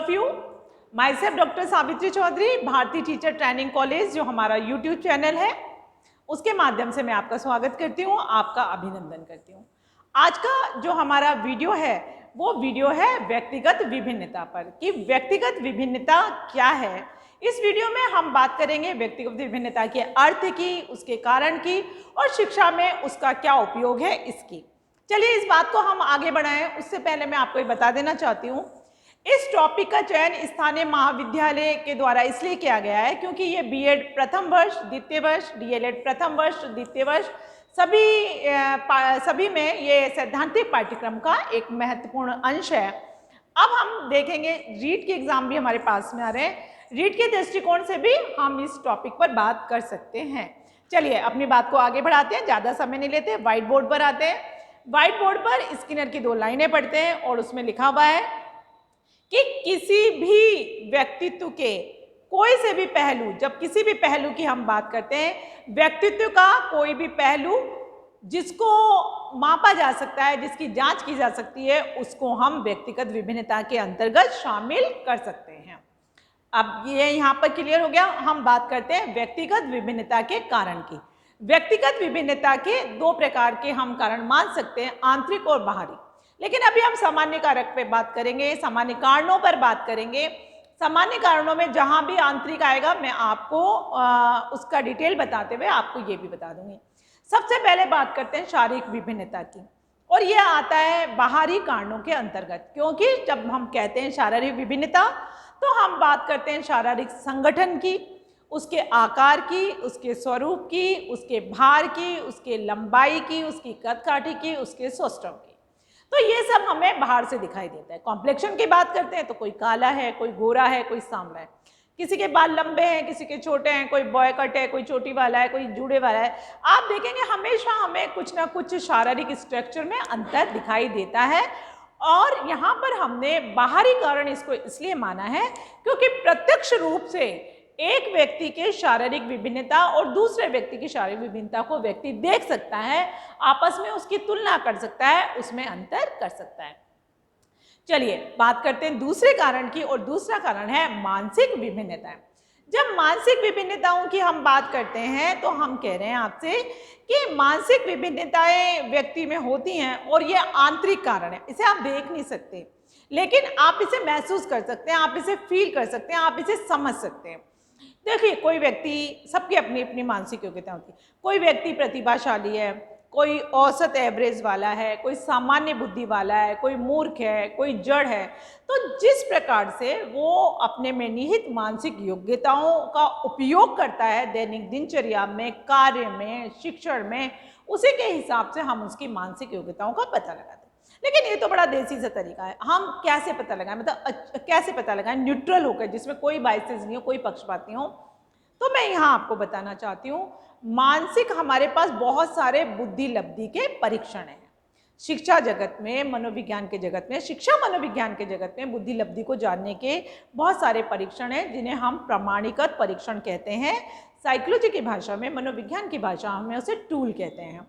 Of you. Myself doctor Savitri Chaudhary, भारतीय teacher training college जो हमारा यूट्यूब चैनल है उसके माध्यम से मैं आपका स्वागत करती हूँ, आपका अभिनंदन करती हूँ। आज का जो हमारा वीडियो है वो वीडियो है व्यक्तिगत विभिन्नता पर कि व्यक्तिगत विभिन्नता क्या है। इस वीडियो में हम बात करेंगे व्यक्तिगत विभिन्नता के अर्थ की, उसके कारण की और शिक्षा में उसका क्या उपयोग है इसकी। चलिए इस बात को हम आगे बढ़ाएं, उससे पहले मैं आपको ये बता देना चाहती हूँ इस टॉपिक का चयन स्थानीय महाविद्यालय के द्वारा इसलिए किया गया है क्योंकि ये बीएड प्रथम वर्ष, द्वितीय वर्ष, डीएलएड प्रथम वर्ष, द्वितीय वर्ष सभी में ये सैद्धांतिक पाठ्यक्रम का एक महत्वपूर्ण अंश है। अब हम देखेंगे रीट के एग्जाम भी हमारे पास में आ रहे हैं, रीट के दृष्टिकोण से भी हम इस टॉपिक पर बात कर सकते हैं। चलिए अपनी बात को आगे बढ़ाते हैं, ज़्यादा समय नहीं लेते, व्हाइट बोर्ड पर आते हैं। व्हाइट बोर्ड पर स्किनर की 2 लाइनें पढ़ते हैं और उसमें लिखा हुआ है कि किसी भी व्यक्तित्व के कोई से भी पहलू, जब किसी भी पहलू की हम बात करते हैं, व्यक्तित्व का कोई भी पहलू जिसको मापा जा सकता है, जिसकी जांच की जा सकती है, उसको हम व्यक्तिगत विभिन्नता के अंतर्गत शामिल कर सकते हैं। अब ये यहाँ पर क्लियर हो गया। हम बात करते हैं व्यक्तिगत विभिन्नता के कारण की। व्यक्तिगत विभिन्नता के 2 प्रकार के हम कारण मान सकते हैं, आंतरिक और बाहरी। लेकिन अभी हम सामान्य कारक पे बात करेंगे, सामान्य कारणों पर बात करेंगे। सामान्य कारणों में जहां भी आंतरिक आएगा मैं आपको उसका डिटेल बताते हुए आपको ये भी बता दूंगी। सबसे पहले बात करते हैं शारीरिक विभिन्नता की, और यह आता है बाहरी कारणों के अंतर्गत, क्योंकि जब हम कहते हैं शारीरिक विभिन्नता तो हम बात करते हैं शारीरिक संगठन की, उसके आकार की, उसके स्वरूप की, उसके भार की, उसके लंबाई की, उसकी कद काठी की, उसके सौष्ठव की। तो ये सब हमें बाहर से दिखाई देता है। कॉम्प्लेक्शन की बात करते हैं तो कोई काला है, कोई गोरा है, कोई सांवला है, किसी के बाल लंबे हैं, किसी के छोटे हैं, कोई बॉय कट है, कोई चोटी वाला है, कोई जूड़े वाला है। आप देखेंगे हमेशा हमें कुछ ना कुछ शारीरिक स्ट्रक्चर में अंतर दिखाई देता है। और यहाँ पर हमने बाहरी कारण इसको इसलिए माना है क्योंकि प्रत्यक्ष रूप से एक व्यक्ति के शारीरिक विभिन्नता और दूसरे व्यक्ति की शारीरिक विभिन्नता को व्यक्ति देख सकता है, आपस में उसकी तुलना कर सकता है, उसमें अंतर कर सकता है। चलिए बात करते हैं दूसरे कारण की, और दूसरा कारण है मानसिक विभिन्नता। जब मानसिक विभिन्नताओं की हम बात करते हैं तो हम कह रहे हैं आपसे कि मानसिक विभिन्नताएं व्यक्ति में होती हैं और ये आंतरिक कारण है, इसे आप देख नहीं सकते लेकिन आप इसे महसूस कर सकते हैं, आप इसे फील कर सकते हैं, आप इसे समझ सकते हैं। देखिए कोई व्यक्ति, सबकी अपनी अपनी मानसिक योग्यता होती है। कोई व्यक्ति प्रतिभाशाली है, कोई औसत एवरेज वाला है, कोई सामान्य बुद्धि वाला है, कोई मूर्ख है, कोई जड़ है। तो जिस प्रकार से वो अपने में निहित मानसिक योग्यताओं का उपयोग करता है दैनिक दिनचर्या में, कार्य में, शिक्षण में, उसी के हिसाब से हम उसकी मानसिक योग्यताओं का पता लगाते हैं। लेकिन ये तो बड़ा देसी सा तरीका है। हम कैसे पता लगाएं, मतलब कैसे पता लगाएं न्यूट्रल होकर, जिसमें कोई बायसेस नहीं हो, कोई पक्षपात नहीं हो। तो मैं यहाँ आपको बताना चाहती हूँ, मानसिक हमारे पास बहुत सारे बुद्धि लब्धि के परीक्षण हैं। शिक्षा जगत में, मनोविज्ञान के जगत में, शिक्षा मनोविज्ञान के जगत में बुद्धि लब्धि को जानने के बहुत सारे परीक्षण हैं जिन्हें हम प्रमाणीकृत परीक्षण कहते हैं। साइकोलॉजी की भाषा में, मनोविज्ञान की भाषा में उसे टूल कहते हैं।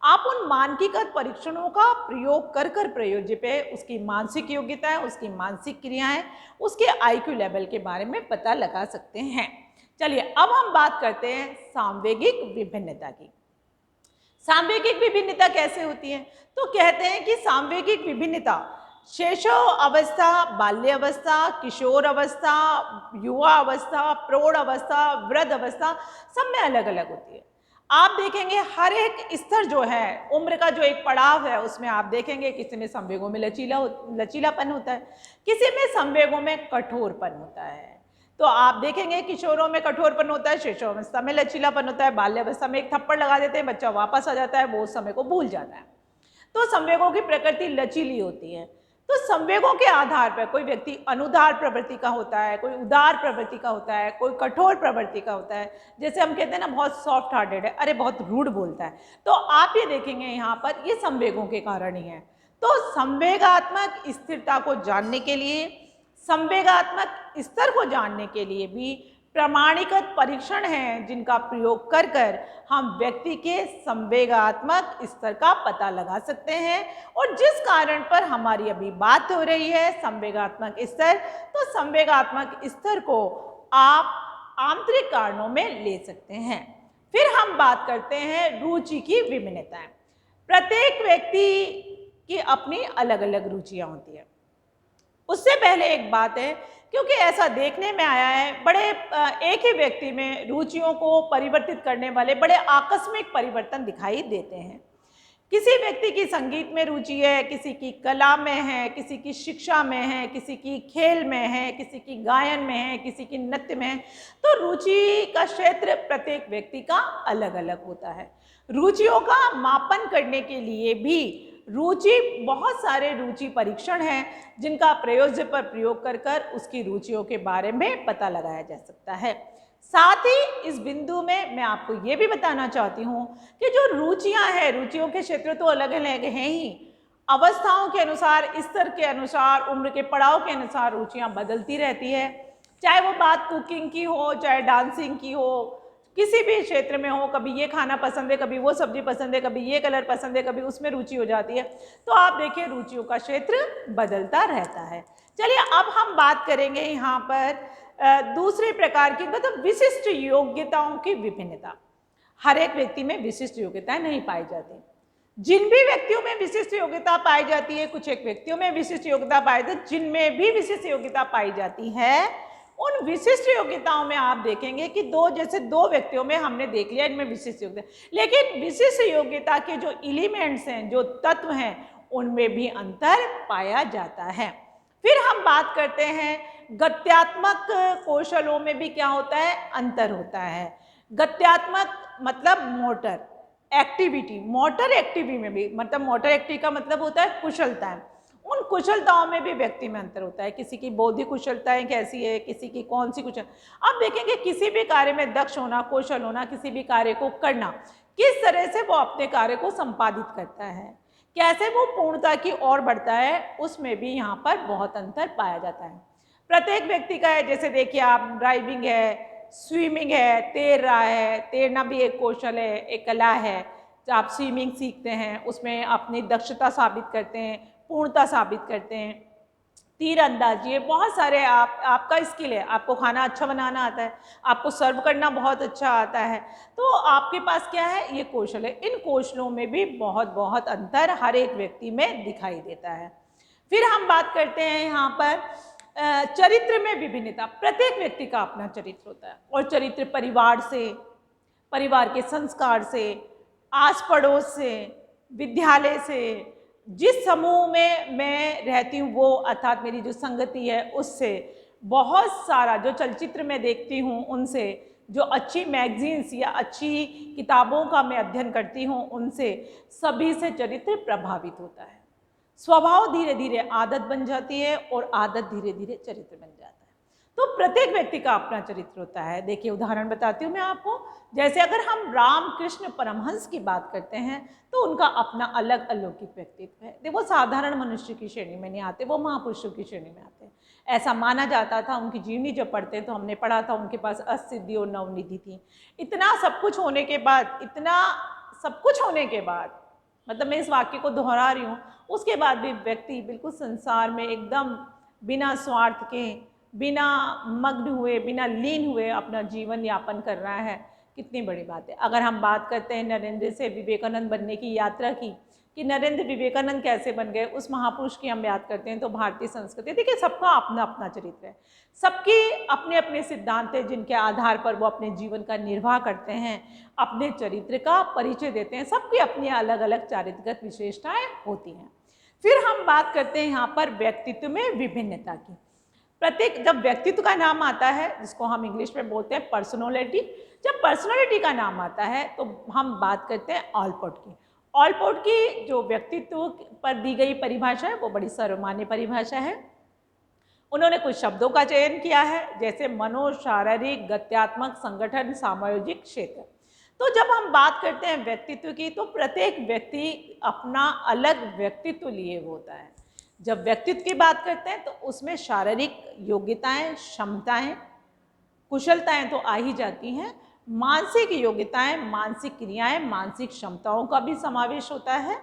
आप उन मानकीकृत परीक्षणों का प्रयोग कर प्रयोज्य पे उसकी मानसिक योग्यताएं, उसकी मानसिक क्रियाएं, उसके आईक्यू लेवल के बारे में पता लगा सकते हैं। चलिए अब हम बात करते हैं सांवेगिक विभिन्नता की। सांवेगिक विभिन्नता कैसे होती है? तो कहते हैं कि सांवेगिक विभिन्नता शैशव अवस्था, बाल्य अवस्था, किशोर अवस्था, युवा अवस्था, प्रौढ़ अवस्था, वृद्ध अवस्था सब में अलग अलग होती है। आप देखेंगे हर एक स्तर जो है, उम्र का जो एक पड़ाव है, उसमें आप देखेंगे किसी में संवेगों में लचीलापन होता है, किसी में संवेगों में कठोरपन होता है। तो आप देखेंगे किशोरों में कठोरपन होता है, शैशवावस्था में लचीलापन होता है, बाल्यावस्था में एक थप्पड़ लगा देते हैं, बच्चा वापस आ जाता है, वो उस समय को भूल जाता है। तो संवेगों की प्रकृति लचीली होती है। तो संवेगों के आधार पर कोई व्यक्ति अनुदार प्रवृत्ति का होता है, कोई उदार प्रवृत्ति का होता है, कोई कठोर प्रवृत्ति का होता है। जैसे हम कहते हैं ना बहुत सॉफ्ट हार्टेड है, अरे बहुत रूड बोलता है। तो आप ये देखेंगे यहाँ पर ये संवेगों के कारण ही है। तो संवेगात्मक स्थिरता को जानने के लिए, संवेगात्मक स्तर को जानने के लिए भी प्रमाणीकृत परीक्षण हैं जिनका प्रयोग कर कर हम व्यक्ति के संवेगात्मक स्तर का पता लगा सकते हैं। और जिस कारण पर हमारी अभी बात हो रही है संवेगात्मक स्तर, तो संवेगात्मक स्तर को आप आंतरिक कारणों में ले सकते हैं। फिर हम बात करते हैं रुचि की विभिन्नताएं। प्रत्येक व्यक्ति की अपनी अलग अलग रुचियां होती है। उससे पहले एक बात है, क्योंकि ऐसा देखने में आया है बड़े एक ही व्यक्ति में रुचियों को परिवर्तित करने वाले बड़े आकस्मिक परिवर्तन दिखाई देते हैं। किसी व्यक्ति की संगीत में रुचि है, किसी की कला में है, किसी की शिक्षा में है, किसी की खेल में है, किसी की गायन में है, किसी की नृत्य में है। तो रुचि का क्षेत्र प्रत्येक व्यक्ति का अलग अलग होता है। रुचियों का मापन करने के लिए भी बहुत सारे रुचि परीक्षण हैं जिनका प्रयोज्य पर प्रयोग कर कर उसकी रुचियों के बारे में पता लगाया जा सकता है। साथ ही इस बिंदु में मैं आपको ये भी बताना चाहती हूँ कि जो रुचियाँ हैं, रुचियों के क्षेत्र तो अलग अलग हैं ही, अवस्थाओं के अनुसार, स्तर के अनुसार, उम्र के पड़ाव के अनुसार रुचियाँ बदलती रहती है। चाहे वो बात कुकिंग की हो, चाहे डांसिंग की हो, किसी भी क्षेत्र में हो, कभी ये खाना पसंद है, कभी वो सब्जी पसंद है, कभी ये कलर पसंद है, कभी उसमें रुचि हो जाती है। तो आप देखिए रुचियों का क्षेत्र बदलता रहता है। चलिए अब हम बात करेंगे यहाँ पर दूसरे प्रकार की, मतलब विशिष्ट योग्यताओं की विभिन्नता। हर एक व्यक्ति में विशिष्ट योग्यताएं नहीं पाई जाती। जिन भी व्यक्तियों में विशिष्ट योग्यता पाई जाती है, कुछ एक व्यक्तियों में विशिष्ट योग्यता पाई जाती है, जिनमें भी विशिष्ट योग्यता पाई जाती है, उन विशिष्ट योग्यताओं में आप देखेंगे कि दो व्यक्तियों में हमने देख लिया इनमें विशिष्ट योग्यता, लेकिन विशिष्ट योग्यता के जो एलिमेंट्स हैं, जो तत्व हैं, उनमें भी अंतर पाया जाता है। फिर हम बात करते हैं गत्यात्मक कौशलों में भी क्या होता है, अंतर होता है। गत्यात्मक मतलब मोटर एक्टिविटी, मोटर एक्टिविटी में भी, मतलब मोटर एक्टिविटी का मतलब होता है कुशलता। उन कुशलताओं में भी व्यक्ति में अंतर होता है। किसी की बौद्धिक कुशलताएं कैसी है, किसी की कौन सी कुशल। अब देखेंगे किसी भी कार्य में दक्ष होना, कौशल होना, किसी भी कार्य को करना, किस तरह से वो अपने कार्य को संपादित करता है, कैसे वो पूर्णता की ओर बढ़ता है, उसमें भी यहाँ पर बहुत अंतर पाया जाता है। प्रत्येक व्यक्ति का है, जैसे देखिए आप ड्राइविंग है, स्विमिंग है, तैर रहा है, तैरना भी एक कौशल है, एक कला है। जब आप स्विमिंग सीखते हैं उसमें अपनी दक्षता साबित करते हैं, पूर्णता साबित करते हैं। तीरंदाजी, ये बहुत सारे आपका स्किल है। आपको खाना अच्छा बनाना आता है, आपको सर्व करना बहुत अच्छा आता है, तो आपके पास क्या है, ये कौशल है। इन कौशलों में भी बहुत अंतर हर एक व्यक्ति में दिखाई देता है। फिर हम बात करते हैं यहाँ पर चरित्र में विभिन्नता। प्रत्येक व्यक्ति का अपना चरित्र होता है, और चरित्र परिवार से, परिवार के संस्कार से, आस पड़ोस से, विद्यालय से, जिस समूह में मैं रहती हूँ वो, अर्थात मेरी जो संगति है उससे, बहुत सारा जो चलचित्र मैं देखती हूँ उनसे, जो अच्छी मैगजीन्स या अच्छी किताबों का मैं अध्ययन करती हूँ उनसे, सभी से चरित्र प्रभावित होता है। स्वभाव धीरे धीरे आदत बन जाती है, और आदत धीरे धीरे चरित्र बन जाता है। तो प्रत्येक व्यक्ति का अपना चरित्र होता है। देखिए उदाहरण बताती हूँ मैं आपको। जैसे अगर हम रामकृष्ण परमहंस की बात करते हैं तो उनका अपना अलग अलौकिक व्यक्तित्व है। देखो साधारण मनुष्य की श्रेणी में नहीं आते, वो महापुरुषों की श्रेणी में आते हैं। ऐसा माना जाता था। उनकी जीवनी जब पढ़ते हैं तो हमने पढ़ा था उनके पास असिद्धि और नवनिधि थी। इतना सब कुछ होने के बाद, इतना सब कुछ होने के बाद, मतलब मैं इस वाक्य को दोहरा रही हूँ, उसके बाद भी व्यक्ति बिल्कुल संसार में एकदम बिना स्वार्थ के, बिना मग्न हुए, बिना लीन हुए अपना जीवन यापन कर रहा है। कितनी बड़ी बात है। अगर हम बात करते हैं नरेंद्र से विवेकानंद बनने की यात्रा की, कि नरेंद्र विवेकानंद कैसे बन गए, उस महापुरुष की हम याद करते हैं, तो भारतीय संस्कृति, देखिए सबका अपना अपना चरित्र है, सबके अपने अपने सिद्धांत हैं जिनके आधार पर वो अपने जीवन का निर्वाह करते हैं, अपने चरित्र का परिचय देते हैं। सबकी अपनी अलग अलग चारित्रिक विशेषताएं होती हैं। फिर हम बात करते हैं यहाँ पर व्यक्तित्व में विभिन्नता की। प्रत्येक, जब व्यक्तित्व का नाम आता है, जिसको हम इंग्लिश में बोलते हैं पर्सनैलिटी, जब पर्सनैलिटी का नाम आता है तो हम बात करते हैं ऑलपोर्ट की। ऑलपोर्ट की जो व्यक्तित्व पर दी गई परिभाषा है वो बड़ी सर्वमान्य परिभाषा है। उन्होंने कुछ शब्दों का चयन किया है, जैसे मनो, शारीरिक, गत्यात्मक, संगठन, सामाजिक क्षेत्र। तो जब हम बात करते हैं व्यक्तित्व की, तो प्रत्येक व्यक्ति अपना अलग व्यक्तित्व लिए होता है। जब व्यक्तित्व की बात करते हैं तो उसमें शारीरिक योग्यताएं, क्षमताएं, कुशलताएं तो आ ही जाती हैं, मानसिक योग्यताएं, मानसिक क्रियाएं, मानसिक क्षमताओं का भी समावेश होता है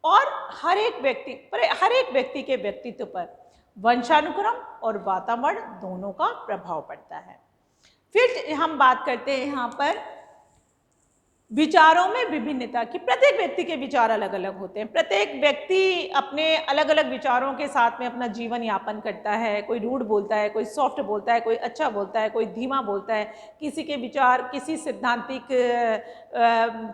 और हर एक व्यक्ति के व्यक्तित्व पर वंशानुक्रम और वातावरण दोनों का प्रभाव पड़ता है। फिर हम बात करते हैं यहाँ पर विचारों में विभिन्नता की। प्रत्येक व्यक्ति के विचार अलग अलग होते हैं, प्रत्येक व्यक्ति अपने अलग अलग विचारों के साथ में अपना जीवन यापन करता है। कोई रूड बोलता है, कोई सॉफ्ट बोलता है, कोई अच्छा बोलता है, कोई धीमा बोलता है। किसी के विचार किसी सैद्धांतिक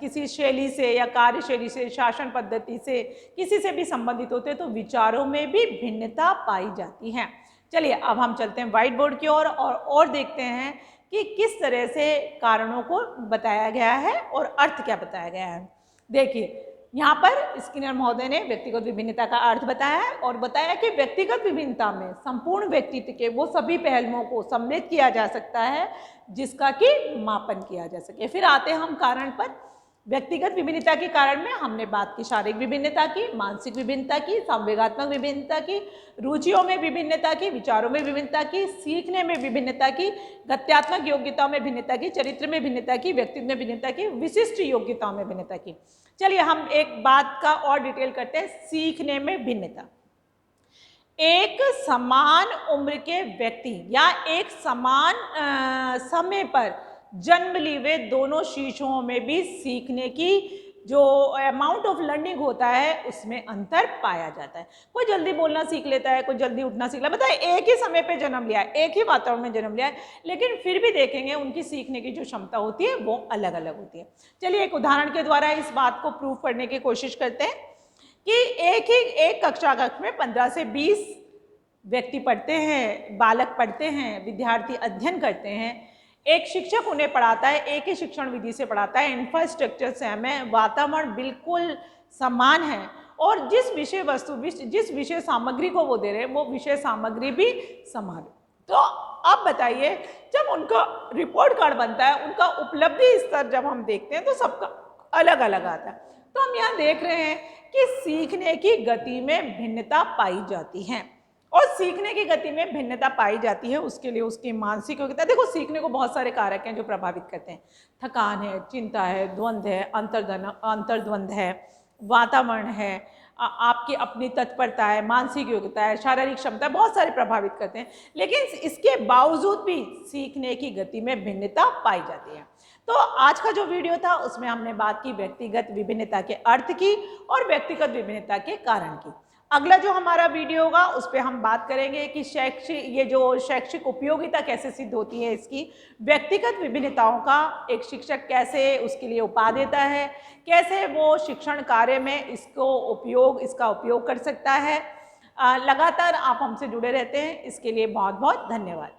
किसी शैली से या कार्यशैली से, शासन पद्धति से, किसी से भी संबंधित होते हैं, तो विचारों में भी भिन्नता पाई जाती है। चलिए अब हम चलते हैं व्हाइट बोर्ड की ओर और देखते हैं कि किस तरह से कारणों को बताया गया है और अर्थ क्या बताया गया है। देखिए यहाँ पर स्किनर महोदय ने व्यक्तिगत विभिन्नता का अर्थ बताया है और बताया कि व्यक्तिगत विभिन्नता में संपूर्ण व्यक्तित्व के वो सभी पहलुओं को सम्मिलित किया जा सकता है जिसका कि मापन किया जा सके। फिर आते हैं हम कारण पर। व्यक्तिगत विभिन्नता के कारण में हमने बात की शारीरिक विभिन्नता की, मानसिक विभिन्नता की, संवेगात्मक विभिन्नता की, रुचियों में विभिन्नता की, विचारों में विभिन्नता की, सीखने में विभिन्नता की, गत्यात्मक योग्यताओं में भिन्नता की, चरित्र में भिन्नता की, व्यक्तित्व में भिन्नता की, विशिष्ट योग्यताओं में भिन्नता की। चलिए हम एक बात का और डिटेल करते हैं, सीखने में भिन्नता। एक समान उम्र के व्यक्ति या एक समान समय पर जन्म लिए हुए दोनों शिशुओं में भी सीखने की जो अमाउंट ऑफ लर्निंग होता है उसमें अंतर पाया जाता है। कोई जल्दी बोलना सीख लेता है, कोई जल्दी उठना सीख लेता है। बताए एक ही समय पे जन्म लिया है, एक ही वातावरण में जन्म लिया है, लेकिन फिर भी देखेंगे उनकी सीखने की जो क्षमता होती है वो अलग अलग होती है। चलिए एक उदाहरण के द्वारा इस बात को प्रूव करने की कोशिश करते हैं कि एक कक्षा में 15 से 20 व्यक्ति पढ़ते हैं, बालक पढ़ते हैं, विद्यार्थी अध्ययन करते हैं। एक शिक्षक उन्हें पढ़ाता है, एक ही शिक्षण विधि से पढ़ाता है, इंफ्रास्ट्रक्चर सेम है, वातावरण बिल्कुल समान है और जिस विषय सामग्री को वो दे रहे हैं वो विषय सामग्री भी समान है। तो अब बताइए जब उनका रिपोर्ट कार्ड बनता है, उनका उपलब्धि स्तर जब हम देखते हैं तो सबका अलग अलग आता है। तो हम यहाँ देख रहे हैं कि सीखने की गति में भिन्नता पाई जाती है और सीखने की गति में भिन्नता पाई जाती है उसके लिए उसकी मानसिक योग्यता। देखो सीखने को बहुत सारे कारक हैं जो प्रभावित करते हैं, थकान है, चिंता है, द्वंद्व है, अंतर्द्वंद है, वातावरण है, आपकी अपनी तत्परता है, मानसिक योग्यता है, शारीरिक क्षमता, बहुत सारे प्रभावित करते हैं। लेकिन इसके बावजूद भी सीखने की गति में भिन्नता पाई जाती है। तो आज का जो वीडियो था उसमें हमने बात की व्यक्तिगत विभिन्नता के अर्थ की और व्यक्तिगत विभिन्नता के कारण की। अगला जो हमारा वीडियो होगा उस पर हम बात करेंगे कि शैक्षिक उपयोगिता कैसे सिद्ध होती है, इसकी व्यक्तिगत विभिन्नताओं का एक शिक्षक कैसे उसके लिए उपाय देता है, कैसे वो शिक्षण कार्य में इसका उपयोग कर सकता है। लगातार आप हमसे जुड़े रहते हैं, इसके लिए बहुत बहुत धन्यवाद।